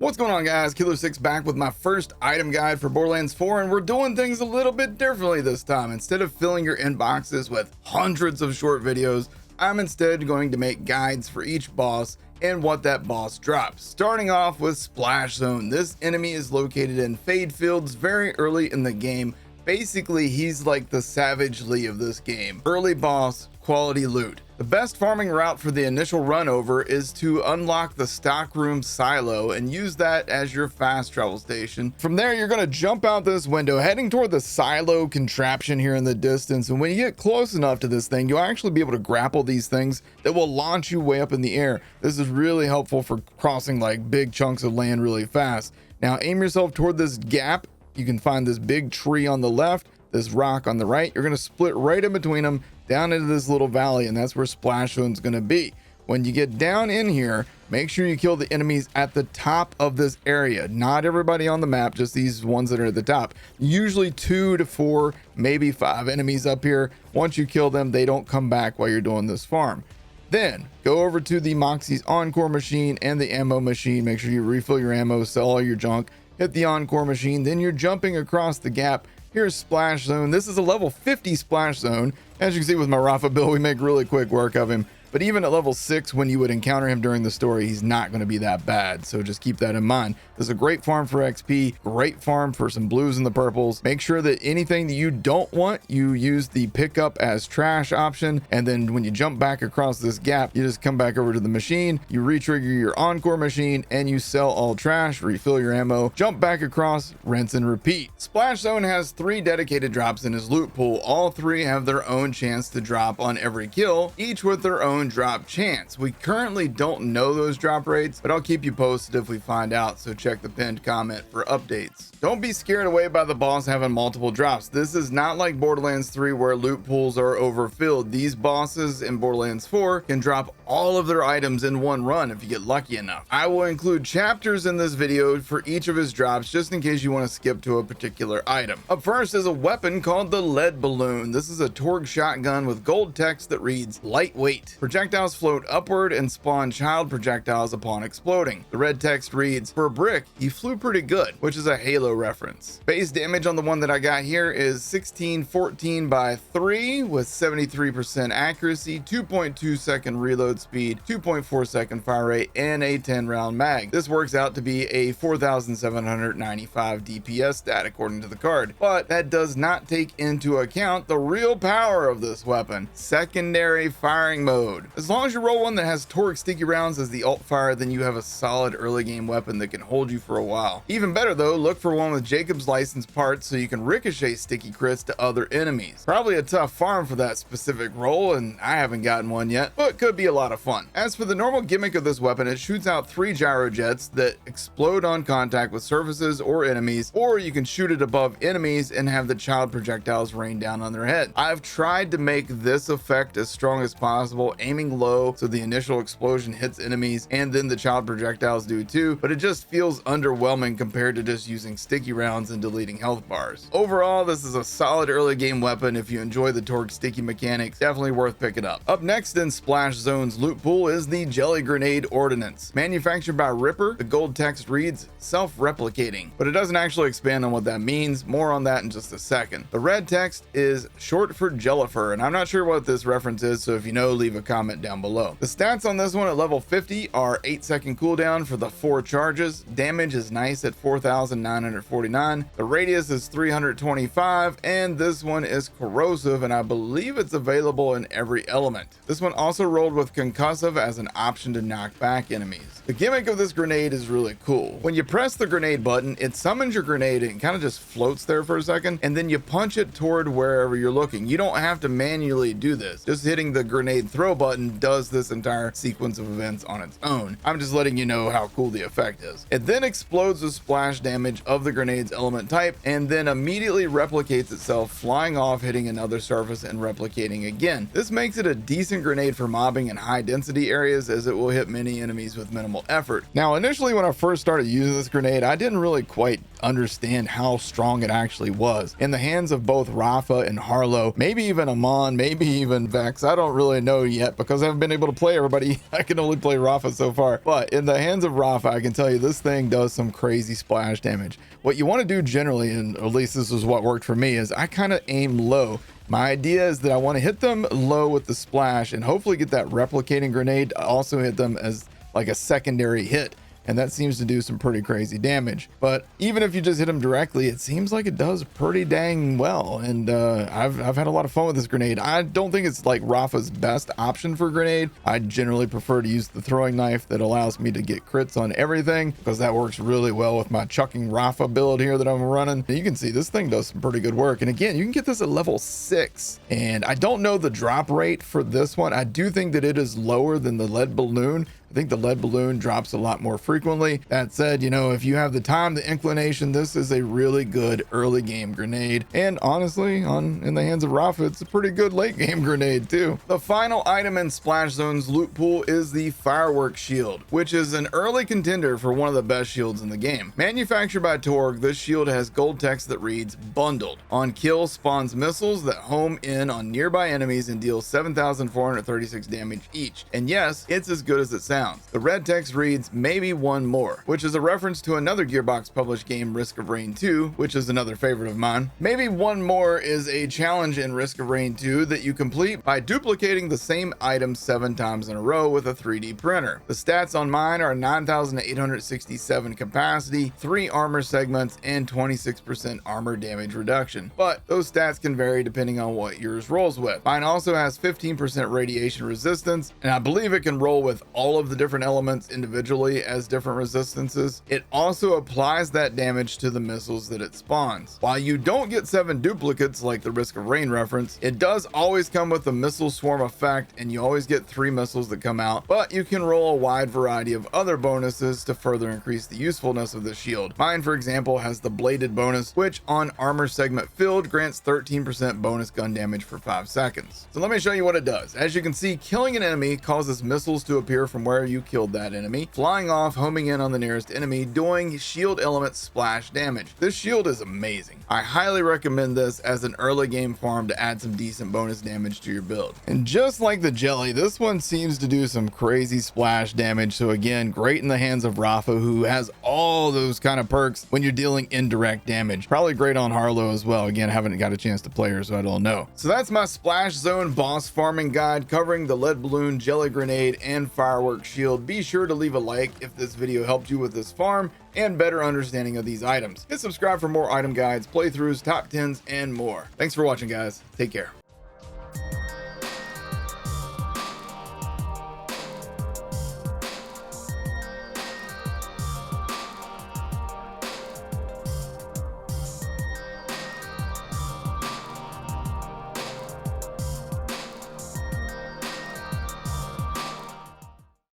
What's going on, guys? Killer6 back with my first item guide for Borderlands 4, and we're doing things a little bit differently this time. Instead of filling your inboxes with hundreds of short videos, I'm instead going to make guides for each boss and what that boss drops. Starting off with Splashzone. This enemy is located in Fade Fields very early in the game. Basically, he's like the Savage Lee of this game. Early boss, quality loot. The best farming route for the initial run over is to unlock the stockroom silo and use that as your fast travel station. From there, you're going to jump out this window heading toward the silo contraption here in the distance. And when you get close enough to this thing, you'll actually be able to grapple these things that will launch you way up in the air. This is really helpful for crossing like big chunks of land really fast. Now aim yourself toward this gap. You can find this big tree on the left, this rock on the right. You're going to split right in between them down into this little valley, and that's where Splashzone's going to be. When you get down in here, make sure you kill the enemies at the top of this area. Not everybody on the map, just these ones that are at the top. Usually 2 to 4, maybe 5 enemies up here. Once you kill them, they don't come back while you're doing this farm. Then go over to the Moxie's Encore machine and the ammo machine. Make sure you refill your ammo, sell all your junk, hit the Encore machine. Then you're jumping across the gap. Here's Splashzone. This is a level 50 Splashzone. As you can see with my Rafa build, we make really quick work of him. But even at level 6, when you would encounter him during the story, he's not going to be that bad. So just keep that in mind. This is a great farm for XP, great farm for some blues and the purples. Make sure that anything that you don't want, you use the pickup as trash option. And then when you jump back across this gap, you just come back over to the machine, you re-trigger your Encore machine, and you sell all trash, refill your ammo, jump back across, rinse and repeat. Splashzone has 3 dedicated drops in his loot pool. All 3 have their own chance to drop on every kill, each with their own drop chance. We currently don't know those drop rates, but I'll keep you posted if we find out, so check the pinned comment for updates. Don't be scared away by the boss having multiple drops. This is not like Borderlands 3 where loot pools are overfilled. These bosses in Borderlands 4 can drop all of their items in one run if you get lucky enough. I will include chapters in this video for each of his drops just in case you want to skip to a particular item. Up first is a weapon called the Lead Balloon. This is a Torgue shotgun with gold text that reads lightweight. Projectiles float upward and spawn child projectiles upon exploding. The red text reads, for a brick, he flew pretty good, which is a Halo reference. Base damage on the one that I got here is 1614 by 3 with 73% accuracy, 2.2 second reload speed, 2.4 second fire rate, and a 10 round mag. This works out to be a 4795 DPS stat according to the card, but that does not take into account the real power of this weapon, secondary firing mode. As long as you roll one that has Torgue sticky rounds as the alt fire, then you have a solid early game weapon that can hold you for a while. Even better though, look for one with Jacob's license parts so you can ricochet sticky crits to other enemies. Probably a tough farm for that specific role, and I haven't gotten one yet, but could be a lot of fun. As for the normal gimmick of this weapon, it shoots out 3 gyro jets that explode on contact with surfaces or enemies, or you can shoot it above enemies and have the child projectiles rain down on their head. I've tried to make this effect as strong as possible, aiming low so the initial explosion hits enemies and then the child projectiles do too, but it just feels underwhelming compared to just using sticky rounds and deleting health bars. Overall, this is a solid early game weapon. If you enjoy the Torgue sticky mechanics, definitely worth picking up. Up next in Splashzone's loot pool is the Jelly Grenade Ordnance. Manufactured by Ripper, the gold text reads self-replicating, but it doesn't actually expand on what that means. More on that in just a second. The red text is short for Jellifer, and I'm not sure what this reference is, so if you know, leave a comment down below. The stats on this one at level 50 are 8-second cooldown for the 4 charges. Damage is nice at 4,949. The radius is 325, and this one is corrosive, and I believe it's available in every element. This one also rolled with concussive as an option to knock back enemies. The gimmick of this grenade is really cool. When you press the grenade button, it summons your grenade and kind of just floats there for a second, and then you punch it toward wherever you're looking. You don't have to manually do this. Just hitting the grenade throw button does this entire sequence of events on its own. I'm just letting you know how cool the effect is. It then explodes with splash damage of the grenade's element type and then immediately replicates itself, flying off, hitting another surface and replicating again. This makes it a decent grenade for mobbing in high density areas as it will hit many enemies with minimal effort. Now initially when I first started using this grenade, I didn't really quite understand how strong it actually was. In the hands of both Rafa and Harlow, maybe even Amon, maybe even Vex, I don't really know yet because I haven't been able to play everybody. I can only play Rafa so far, but in the hands of Rafa, I can tell you this thing does some crazy splash damage. What you want to do generally, and at least this is what worked for me, is I kind of aim low. My idea is that I want to hit them low with the splash and hopefully get that replicating grenade to also hit them as like a secondary hit. And that seems to do some pretty crazy damage. But even if you just hit them directly, it seems like it does pretty dang well. And I've had a lot of fun with this grenade. I don't think it's like Rafa's best option for grenade. I generally prefer to use the throwing knife that allows me to get crits on everything, because that works really well with my chucking Rafa build here that I'm running. And you can see this thing does some pretty good work. And again, you can get this at level 6. And I don't know the drop rate for this one. I do think that it is lower than the lead balloon. I think the lead balloon drops a lot more frequently. That said, you know, if you have the time, the inclination, this is a really good early game grenade. And honestly, in the hands of Rafa, it's a pretty good late game grenade too. The final item in Splashzone's loot pool is the Firework shield, which is an early contender for one of the best shields in the game. Manufactured by Torg, this shield has gold text that reads "Bundled." On kill, spawns missiles that home in on nearby enemies and deal 7,436 damage each. And yes, it's as good as it sounds. The red text reads "Maybe one more," which is a reference to another Gearbox published game, Risk of Rain 2, which is another favorite of mine. Maybe one more is a challenge in Risk of Rain 2 that you complete by duplicating the same item 7 times in a row with a 3D printer. The stats on mine are 9,867 capacity, 3 armor segments, and 26% armor damage reduction. But those stats can vary depending on what yours rolls with. Mine also has 15% radiation resistance, and I believe it can roll with all of the different elements individually as different resistances. It also applies that damage to the missiles that it spawns. While you don't get 7 duplicates like the Risk of Rain reference, it does always come with a missile swarm effect, and you always get 3 missiles that come out, but you can roll a wide variety of other bonuses to further increase the usefulness of the shield. Mine, for example, has the bladed bonus, which on armor segment filled grants 13% bonus gun damage for 5 seconds. So let me show you what it does. As you can see, killing an enemy causes missiles to appear from where you killed that enemy, flying off, homing in on the nearest enemy, doing shield element splash damage. This shield is amazing. I highly recommend this as an early game farm to add some decent bonus damage to your build. And just like the Jelly, this one seems to do some crazy splash damage. So again, great in the hands of Rafa, who has all those kind of perks when you're dealing indirect damage. Probably great on Harlow as well. Again, I haven't got a chance to play her, so I don't know. So that's my Splashzone boss farming guide covering the lead balloon, jelly grenade, and firework shield. Be sure to leave a like if this video helped you with this farm and better understanding of these items. Hit subscribe for more item guides, playthroughs, top 10s, and more. Thanks for watching, guys. Take care.